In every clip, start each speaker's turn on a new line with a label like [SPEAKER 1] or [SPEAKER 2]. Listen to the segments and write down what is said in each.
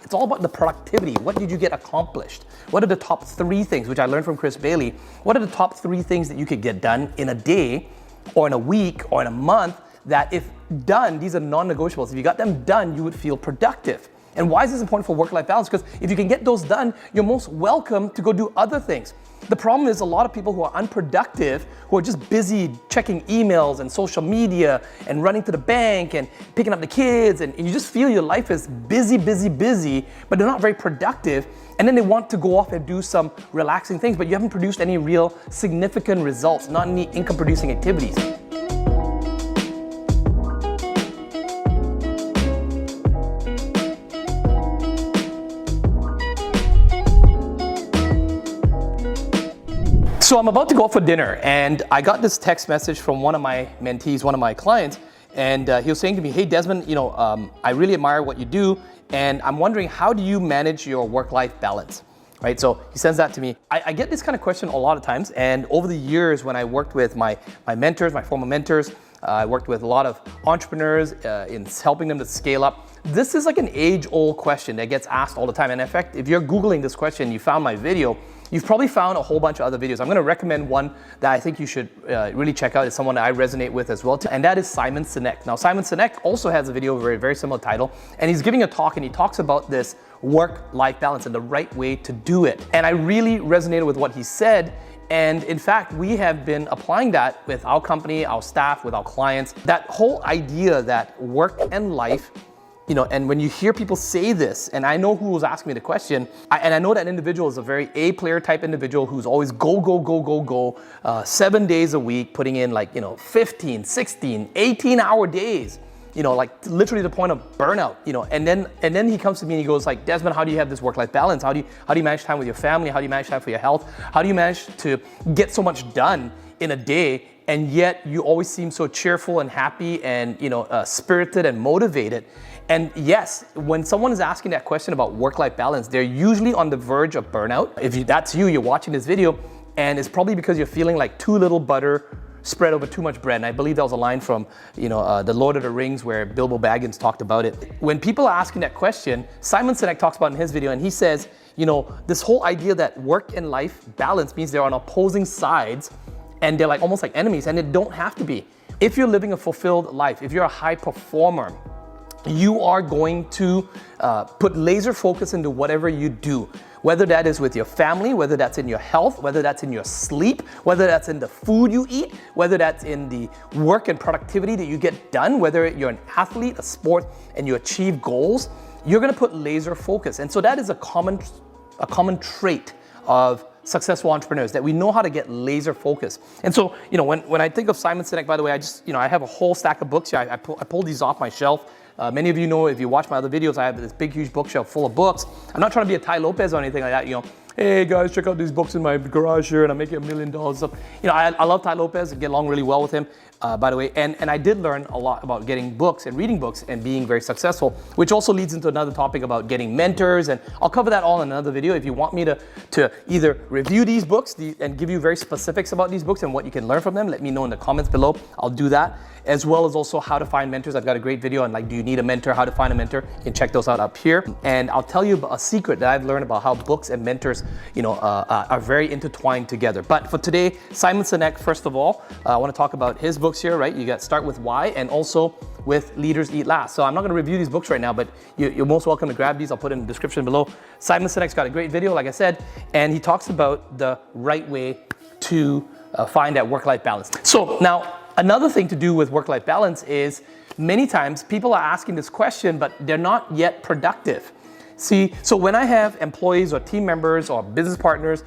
[SPEAKER 1] It's all about the productivity. What did you get accomplished? What are the top 3 things, which I learned from Chris Bailey? What are the top 3 things that you could get done in a day or in a week or in a month that if done, these are non-negotiables. If you got them done, you would feel productive. And why is this important for work-life balance? Because if you can get those done, you're most welcome to go do other things. The problem is a lot of people who are unproductive, who are just busy checking emails and social media and running to the bank and picking up the kids, and you just feel your life is busy, but they're not very productive. And then they want to go off and do some relaxing things, but you haven't produced any real significant results, not any income-producing activities. So I'm about to go out for dinner, and I got this text message from one of my mentees, one of my clients, and he was saying to me, hey Desmond, I really admire what you do, and I'm wondering, how do you manage your work-life balance? Right, so he sends that to me. I get this kind of question a lot of times, and over the years when I worked with my mentors, my former mentors, I worked with a lot of entrepreneurs in helping them to scale up. This is like an age-old question that gets asked all the time, and in fact, if you're Googling this question, you found my video, you've probably found a whole bunch of other videos. I'm gonna recommend one that I think you should really check out. It's someone that I resonate with as well, and that is Simon Sinek. Now, Simon Sinek also has a video with a very similar title, and he's giving a talk, and he talks about this work-life balance and the right way to do it. And I really resonated with what he said, and in fact, we have been applying that with our company, our staff, with our clients. That whole idea that work and life, and when you hear people say this, and I know who was asking me the question, and I know that individual is a very A-player type individual who's always go, 7 days a week, putting in 15, 16, 18-hour days, like literally to the point of burnout, and then he comes to me and he goes like, Desmond, how do you have this work-life balance? How do you manage time with your family? How do you manage time for your health? How do you manage to get so much done in a day, and yet you always seem so cheerful and happy and spirited and motivated? And yes, when someone is asking that question about work-life balance, they're usually on the verge of burnout. If that's you're watching this video, and it's probably because you're feeling like too little butter spread over too much bread. And I believe that was a line from the Lord of the Rings where Bilbo Baggins talked about it. When people are asking that question, Simon Sinek talks about it in his video, and he says, this whole idea that work and life balance means they're on opposing sides, and they're almost like enemies, and they don't have to be. If you're living a fulfilled life, if you're a high performer, you are going to put laser focus into whatever you do, whether that is with your family, whether that's in your health, whether that's in your sleep, whether that's in the food you eat, whether that's in the work and productivity that you get done, whether you're an athlete, a sport, and you achieve goals, you're gonna put laser focus. And so that is a common trait of successful entrepreneurs, that we know how to get laser focused. And so, when I think of Simon Sinek, by the way, I have a whole stack of books here. I pulled these off my shelf. Many of you know, if you watch my other videos, I have this big, huge bookshelf full of books. I'm not trying to be a Tai Lopez or anything like that, hey guys, check out these books in my garage here and I'm making $1 million. So, I love Tai Lopez and get along really well with him, by the way. And I did learn a lot about getting books and reading books and being very successful, which also leads into another topic about getting mentors. And I'll cover that all in another video. If you want me to either review these books and give you very specifics about these books and what you can learn from them, let me know in the comments below. I'll do that, as well as also how to find mentors. I've got a great video on do you need a mentor, how to find a mentor. You can check those out up here. And I'll tell you a secret that I've learned about how books and mentors, are very intertwined together. But for today, Simon Sinek, first of all, I want to talk about his books here, right? You got Start With Why, and also with Leaders Eat Last. So I'm not going to review these books right now, but you're most welcome to grab these. I'll put it in the description below. Simon Sinek's got a great video, like I said, and he talks about the right way to find that work-life balance. So now, another thing to do with work-life balance is many times people are asking this question, but they're not yet productive. See, so when I have employees or team members or business partners,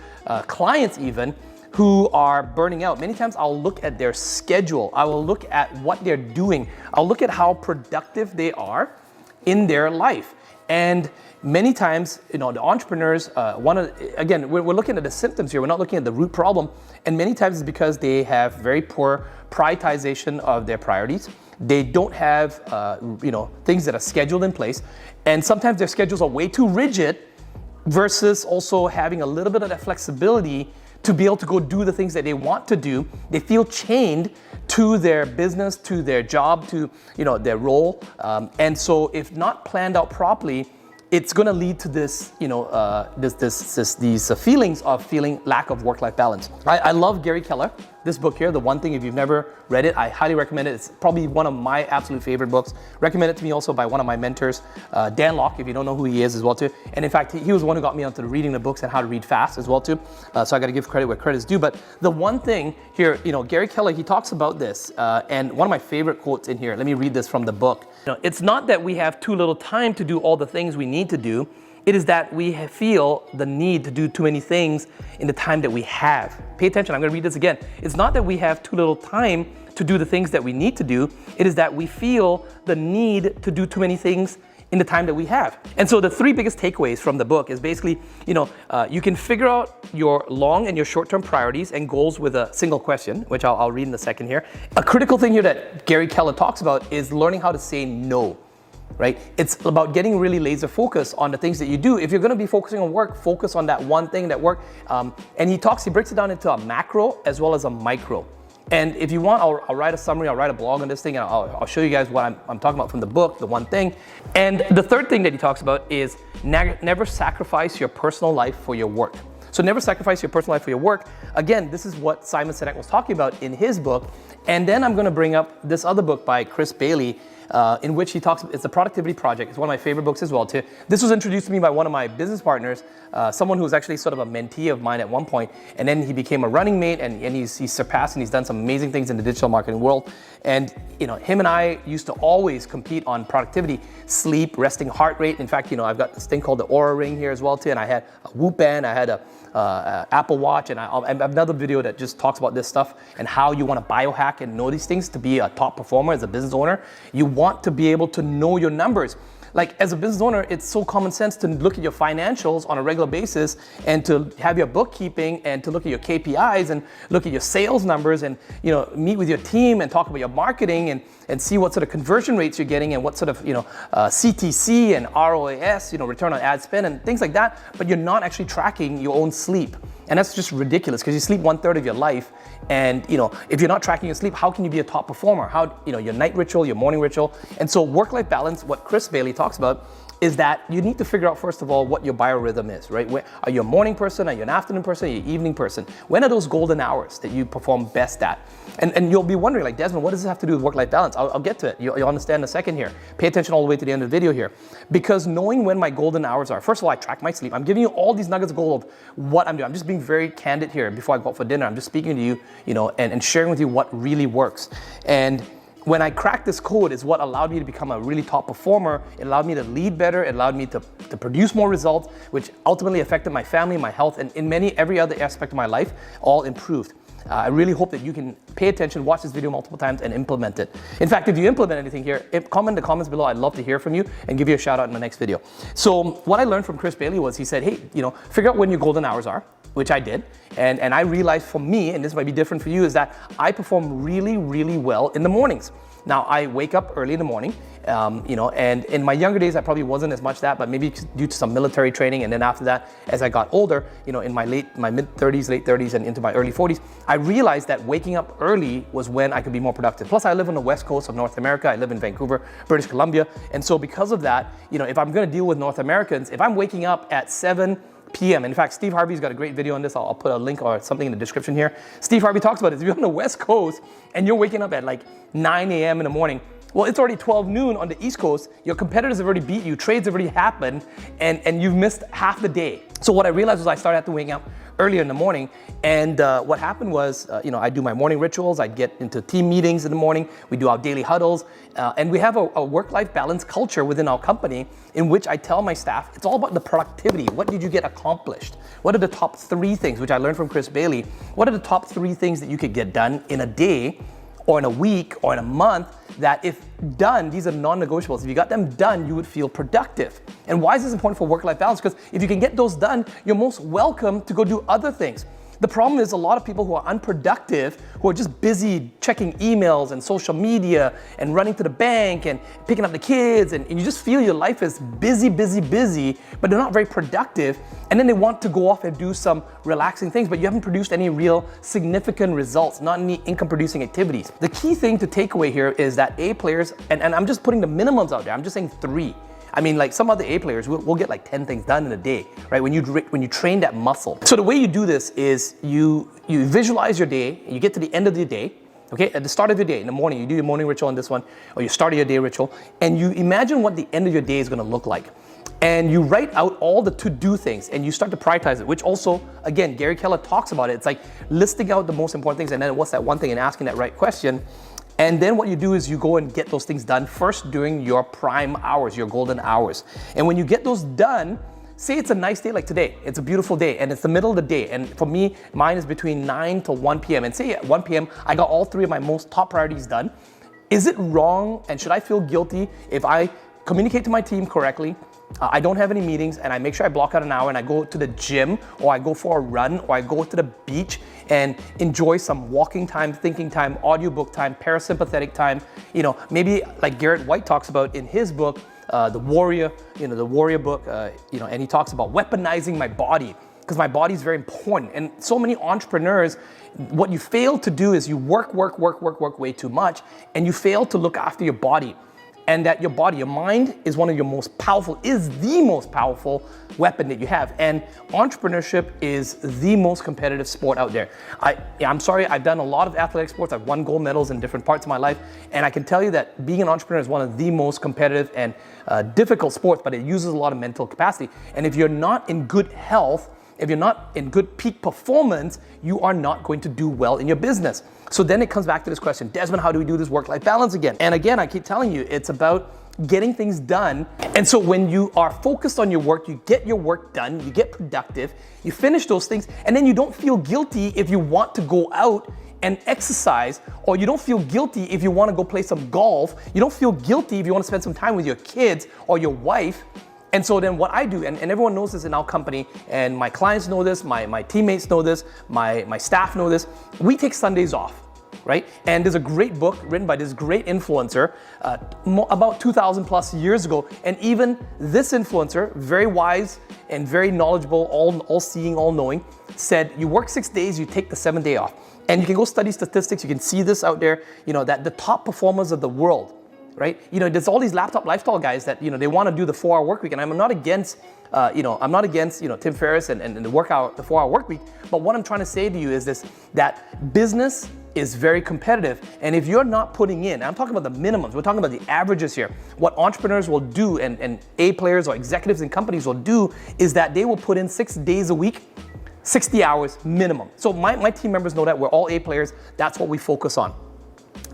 [SPEAKER 1] clients even, who are burning out, many times I'll look at their schedule. I will look at what they're doing. I'll look at how productive they are in their life. And many times, the entrepreneurs again, we're looking at the symptoms here. We're not looking at the root problem. And many times it's because they have very poor prioritization of their priorities. They don't have, things that are scheduled in place. And sometimes their schedules are way too rigid versus also having a little bit of that flexibility to be able to go do the things that they want to do. They feel chained to their business, to their job, to their role. And so if not planned out properly, it's going to lead to this, these feelings of feeling lack of work-life balance. I love Gary Keller. This book here, The One Thing, if you've never read it, I highly recommend it. It's probably one of my absolute favorite books. Recommended to me also by one of my mentors, Dan Locke, if you don't know who he is as well too. And in fact, he was the one who got me onto reading the books and how to read fast as well too. So I got to give credit where credit is due. But the one thing here, Gary Keller, he talks about this, and one of my favorite quotes in here. Let me read this from the book. It's not that we have too little time to do all the things we need to do. It is that we feel the need to do too many things in the time that we have. Pay attention, I'm going to read this again. It's not that we have too little time to do the things that we need to do. It is that we feel the need to do too many things in the time that we have. And so the three biggest takeaways from the book is basically, you can figure out your long and your short-term priorities and goals with a single question, which I'll read in a second here. A critical thing here that Gary Keller talks about is learning how to say no. Right? It's about getting really laser focused on the things that you do. If you're going to be focusing on work, focus on that one thing that works. And he breaks it down into a macro as well as a micro. And if you want, I'll write a summary, I'll write a blog on this thing, and I'll show you guys what I'm talking about from the book, The One Thing. And the third thing that he talks about is never sacrifice your personal life for your work. So never sacrifice your personal life for your work. Again, this is what Simon Sinek was talking about in his book. And then I'm going to bring up this other book by Chris Bailey, in which he talks, it's the Productivity Project. It's one of my favorite books as well too. This was introduced to me by one of my business partners, someone who was actually sort of a mentee of mine at one point, and then he became a running mate, and he's surpassed, and he's done some amazing things in the digital marketing world. And him and I used to always compete on productivity, sleep, resting heart rate. In fact, I've got this thing called the Aura Ring here as well too, and I had a Whoop band, I had a Apple Watch, and I have another video that just talks about this stuff and how you want to biohack and know these things to be a top performer as a business owner. You want to be able to know your numbers. Like, as a business owner, it's so common sense to look at your financials on a regular basis and to have your bookkeeping and to look at your KPIs and look at your sales numbers and, meet with your team and talk about your marketing and see what sort of conversion rates you're getting and what sort of, CTC and ROAS, return on ad spend and things like that. But you're not actually tracking your own sleep. And that's just ridiculous because you sleep 1/3 of your life. And, if you're not tracking your sleep, how can you be a top performer? How, your night ritual, your morning ritual. And so work-life balance, what Chris Bailey talks about, is that you need to figure out, first of all, what your biorhythm is, right? Are you a morning person? Are you an afternoon person? Are you an evening person? When are those golden hours that you perform best at? And you'll be wondering, like, Desmond, what does this have to do with work-life balance? I'll get to it. You'll understand in a second here. Pay attention all the way to the end of the video here. Because knowing when my golden hours are, first of all, I track my sleep. I'm giving you all these nuggets of gold of what I'm doing. I'm just being very candid here before I go out for dinner. I'm just speaking to you, and sharing with you what really works. And when I cracked this code is what allowed me to become a really top performer. It allowed me to lead better. It allowed me to produce more results, which ultimately affected my family, my health, and in every other aspect of my life, all improved. I really hope that you can pay attention, watch this video multiple times, and implement it. In fact, if you implement anything here, comment in the comments below. I'd love to hear from you and give you a shout out in the next video. So what I learned from Chris Bailey was he said, hey, figure out when your golden hours are, which I did. And I realized for me, and this might be different for you, is that I perform really, really well in the mornings. Now, I wake up early in the morning, and in my younger days, I probably wasn't as much that, but maybe due to some military training. And then after that, as I got older, in my mid-30s, late 30s, and into my early 40s, I realized that waking up early was when I could be more productive. Plus, I live on the west coast of North America. I live in Vancouver, British Columbia. And so because of that, if I'm going to deal with North Americans, if I'm waking up at 7 p.m. In fact, Steve Harvey's got a great video on this. I'll put a link or something in the description here. Steve Harvey talks about it. If you're on the West Coast and you're waking up at like 9 a.m. in the morning, well, it's already 12 noon on the East Coast. Your competitors have already beat you. Trades have already happened, and you've missed half the day. So what I realized was I started to wake up earlier in the morning. And what happened was, I do my morning rituals. I get into team meetings in the morning. We do our daily huddles. And we have a work-life balance culture within our company in which I tell my staff, it's all about the productivity. What did you get accomplished? What are the top 3 things, which I learned from Chris Bailey? What are the top 3 things that you could get done in a day or in a week or in a month that if done, these are non-negotiables. If you got them done, you would feel productive. And why is this important for work-life balance? Because if you can get those done, you're most welcome to go do other things. The problem is a lot of people who are unproductive, who are just busy checking emails and social media and running to the bank and picking up the kids, and you just feel your life is busy, but they're not very productive. And then they want to go off and do some relaxing things, but you haven't produced any real significant results, not any income producing activities. The key thing to take away here is that A players, and I'm just putting the minimums out there, I'm just saying 3. I mean, like some other A players, we'll get like 10 things done in a day, right? When you train that muscle. So the way you do this is you visualize your day, and you get to the end of the day, okay? At the start of your day, in the morning, you do your morning ritual on this one, or you start your day ritual, and you imagine what the end of your day is gonna look like. And you write out all the to-do things and you start to prioritize it, which also, again, Gary Keller talks about it. It's like listing out the most important things and then what's that one thing and asking that right question. And then what you do is you go and get those things done first during your prime hours, your golden hours. And when you get those done, say it's a nice day like today, it's a beautiful day and it's the middle of the day. And for me, mine is between 9 to 1 p.m. And say at 1 p.m., I got all 3 of my most top priorities done. Is it wrong and should I feel guilty if I communicate to my team correctly, I don't have any meetings, and I make sure I block out an hour and I go to the gym, or I go for a run, or I go to the beach and enjoy some walking time, thinking time, audiobook time, parasympathetic time, maybe like Garrett White talks about in his book, The Warrior, the Warrior book, and he talks about weaponizing my body, because my body is very important. And so many entrepreneurs, what you fail to do is you work way too much, and you fail to look after your body. And that your body, your mind is the most powerful weapon that you have. And entrepreneurship is the most competitive sport out there. I'm sorry, I've done a lot of athletic sports. I've won gold medals in different parts of my life. And I can tell you that being an entrepreneur is one of the most competitive and difficult sports, but it uses a lot of mental capacity. And if you're not in good health, if you're not in good peak performance, you are not going to do well in your business. So then it comes back to this question, Desmond, how do we do this work-life balance again? And again, I keep telling you, it's about getting things done. And so when you are focused on your work, you get your work done, you get productive, you finish those things, and then you don't feel guilty if you want to go out and exercise, or you don't feel guilty if you want to go play some golf. You don't feel guilty if you want to spend some time with your kids or your wife. And so then what I do, and everyone knows this in our company, and my clients know this, my teammates know this, my staff know this, we take Sundays off, right? And there's a great book written by this great influencer about 2,000 plus years ago. And even this influencer, very wise and very knowledgeable, all-seeing, all-knowing, said you work 6 days, you take the 7th day off. And you can go study statistics, you can see this out there, that the top performers of the world, right? There's all these laptop lifestyle guys that, they want to do the 4-hour work week. And I'm not against, Tim Ferriss and the 4-hour work week. But what I'm trying to say to you is this, that business is very competitive. And if you're not putting in, I'm talking about the minimums, we're talking about the averages here. What entrepreneurs will do and A players or executives in companies will do is that they will put in 6 days a week, 60 hours minimum. So my team members know that we're all A players. That's what we focus on.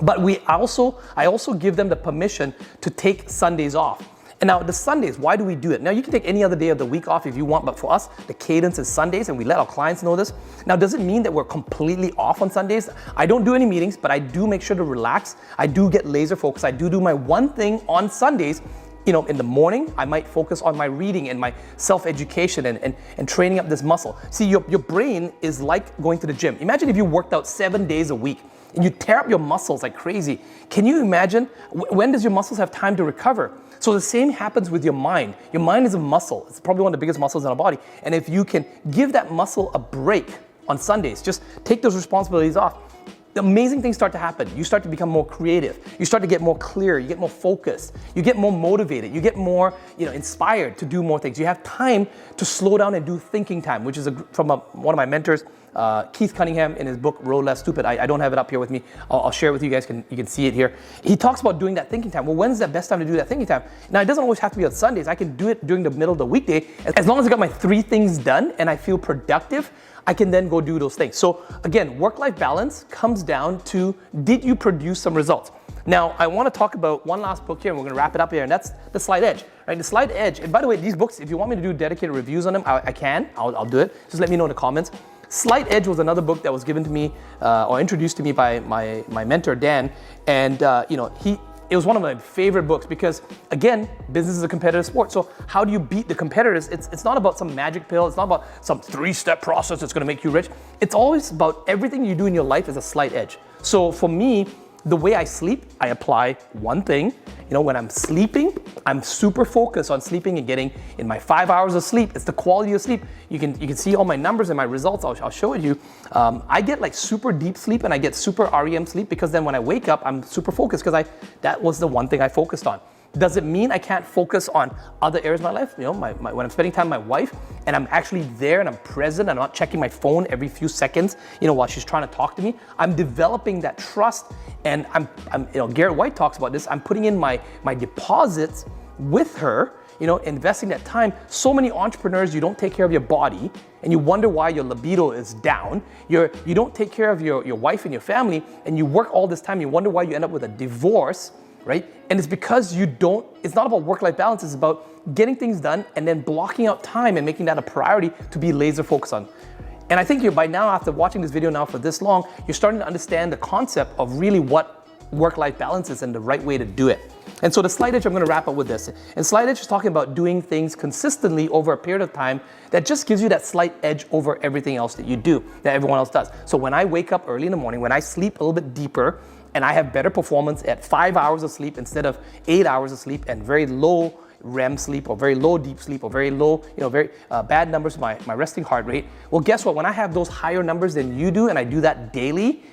[SPEAKER 1] But I also give them the permission to take Sundays off. And now the Sundays, why do we do it? Now you can take any other day of the week off if you want, but for us, the cadence is Sundays, and we let our clients know this. Now, does it mean that we're completely off on Sundays? I don't do any meetings, but I do make sure to relax. I do get laser focused. I do my one thing on Sundays. In the morning, I might focus on my reading and my self-education and training up this muscle. See, your brain is like going to the gym. Imagine if you worked out 7 days a week and you tear up your muscles like crazy. Can you imagine, when does your muscles have time to recover? So the same happens with your mind. Your mind is a muscle. It's probably one of the biggest muscles in our body. And if you can give that muscle a break on Sundays, just take those responsibilities off, the amazing things start to happen. You start to become more creative. You start to get more clear. You get more focused. You get more motivated. You get more, inspired to do more things. You have time to slow down and do thinking time, which is from one of my mentors, Keith Cunningham, in his book Roll Less Stupid. I don't have it up here with me. I'll share it with you guys. You can see it here. He talks about doing that thinking time. Well, when's the best time to do that thinking time? Now, it doesn't always have to be on Sundays. I can do it during the middle of the weekday. As long as I got my 3 things done and I feel productive, I can then go do those things. So again, work-life balance comes down to, did you produce some results? Now, I want to talk about one last book here, and we're going to wrap it up here, and that's The Slight Edge, right? The Slight Edge, and by the way, these books, if you want me to do dedicated reviews on them, I can. I'll do it. Just let me know in the comments. Slight Edge was another book that was given to me or introduced to me by my mentor, Dan, and it was one of my favorite books because, again, business is a competitive sport. So how do you beat the competitors? It's not about some magic pill. It's not about some 3-step process that's going to make you rich. It's always about everything you do in your life is a slight edge. So for me, the way I sleep, I apply one thing. When I'm sleeping, I'm super focused on sleeping and getting in my 5 hours of sleep. It's the quality of sleep. You can see all my numbers and my results. I'll show it to you. I get like super deep sleep and I get super REM sleep because then when I wake up, I'm super focused because that was the one thing I focused on. Does it mean I can't focus on other areas of my life? You know, when I'm spending time with my wife and I'm actually there and I'm present, I'm not checking my phone every few seconds, you know, while she's trying to talk to me. I'm developing that trust, and I'm you know, Garrett White talks about this. I'm putting in my deposits with her, you know, investing that time. So many entrepreneurs, you don't take care of your body and you wonder why your libido is down. You don't take care of your wife and your family, and you work all this time. You wonder why you end up with a divorce, right? And it's because it's not about work-life balance. It's about getting things done and then blocking out time and making that a priority to be laser focused on. And I think by now, after watching this video now for this long, you're starting to understand the concept of really what work-life balance is and the right way to do it. And so the slide edge, I'm gonna wrap up with this. And slide edge is talking about doing things consistently over a period of time that just gives you that slight edge over everything else that you do, that everyone else does. So when I wake up early in the morning, when I sleep a little bit deeper, and I have better performance at 5 hours of sleep instead of 8 hours of sleep, and very low REM sleep or very low deep sleep or very low, you know, very bad numbers, my resting heart rate. Well, guess what? When I have those higher numbers than you do, and I do that daily,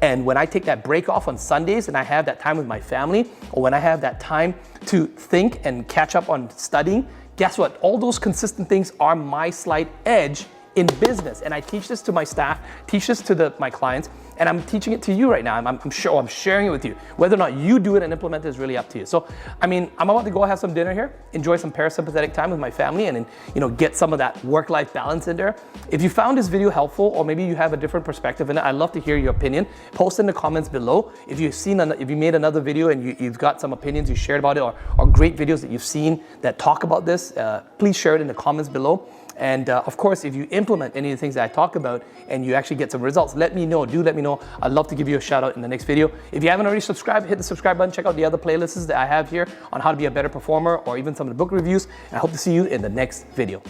[SPEAKER 1] and when I take that break off on Sundays and I have that time with my family, or when I have that time to think and catch up on studying, guess what? All those consistent things are my slight edge in business. And I teach this to my staff, teach this to my clients, and I'm teaching it to you right now. I'm sharing it with you. Whether or not you do it and implement it is really up to you. So, I mean, I'm about to go have some dinner here, enjoy some parasympathetic time with my family, and then, you know, get some of that work-life balance in there. If you found this video helpful, or maybe you have a different perspective in it, I'd love to hear your opinion. Post in the comments below. If you made another video and you've got some opinions you shared about it, or great videos that you've seen that talk about this, please share it in the comments below. And of course, if you implement any of the things that I talk about and you actually get some results, let me know. Do let me know. I'd love to give you a shout out in the next video. If you haven't already subscribed, hit the subscribe button. Check out the other playlists that I have here on how to be a better performer, or even some of the book reviews. And I hope to see you in the next video.